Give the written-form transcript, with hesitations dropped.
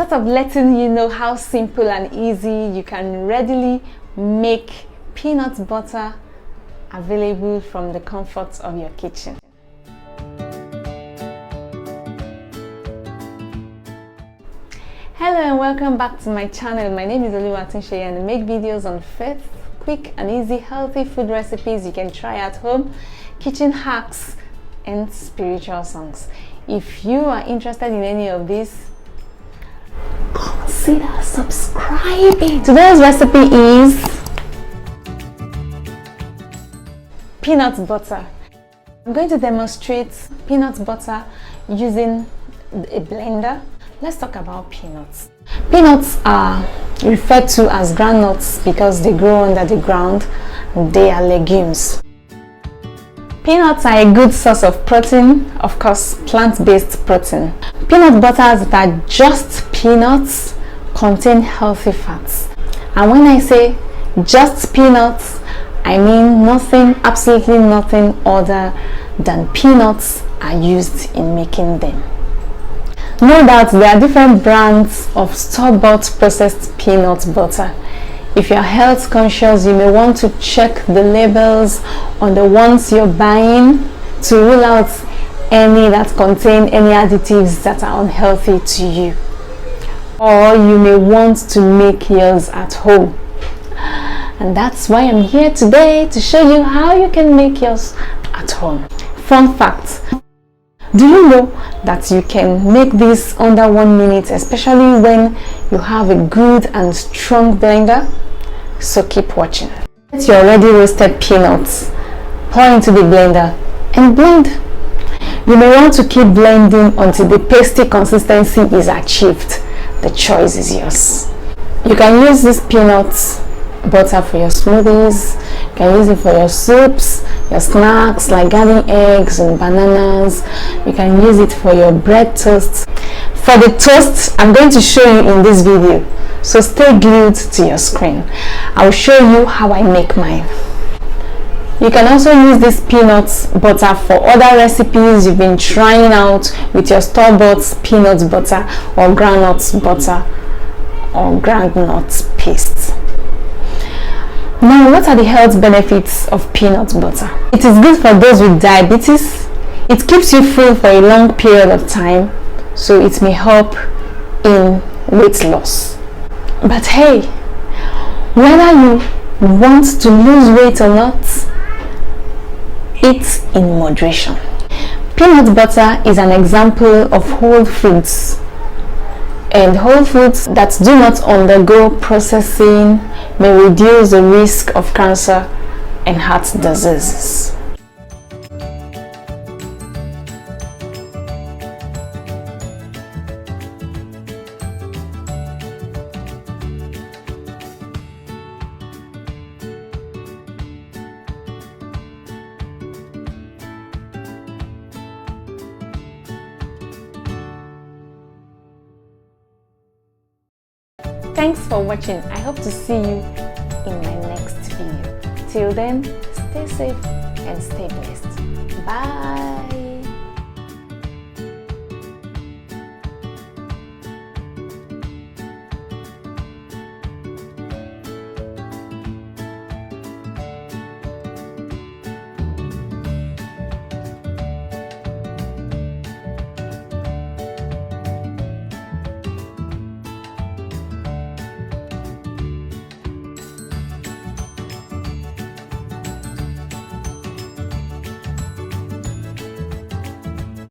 thought of letting you know how simple and easy you can readily make peanut butter available from the comforts of your kitchen. Hello and welcome back to my channel. My name is Oluwatunseyi and I make videos on fast, quick and easy healthy food recipes you can try at home, kitchen hacks and spiritual songs. If you are interested in any of these, consider subscribing. Today's recipe is peanut butter. I'm going to demonstrate peanut butter using a blender. Let's talk about peanuts. Peanuts are referred to as groundnuts because they grow under the ground. They are legumes. Peanuts are a good source of protein, of course, plant-based protein. Peanut butters that are just peanuts contain healthy fats. And when I say just peanuts, I mean nothing, absolutely nothing other than peanuts are used in making them. No doubt there are different brands of store-bought processed peanut butter. If you're health conscious, you may want to check the labels on the ones you're buying to rule out any that contain any additives that are unhealthy to you. Or you may want to make yours at home. And that's why I'm here today to show you how you can make yours at home. Fun fact. Do you know that you can make this under 1 minute, especially when you have a good and strong blender? So keep watching. Get your already roasted peanuts, pour into the blender and blend. You may want to keep blending until the pasty consistency is achieved. The choice is yours. You can use this peanut butter for your smoothies, you can use it for your soups, your snacks like garden eggs and bananas. You can use it for your bread toast. For the toast, I'm going to show you in this video, so stay glued to your screen. I'll show you how I make mine. You can also use this peanut butter for other recipes you've been trying out with your store-bought peanut butter or groundnut butter or groundnut paste. Now, what are the health benefits of peanut butter? It is good for those with diabetes. It keeps you full for a long period of time, so it may help in weight loss. But hey, whether you want to lose weight or not, eat in moderation. Peanut butter is an example of whole foods, and whole foods that do not undergo processing may reduce the risk of cancer and heart diseases. Thanks for watching. I hope to see you in my next video. Till then, stay safe and stay blessed. Bye.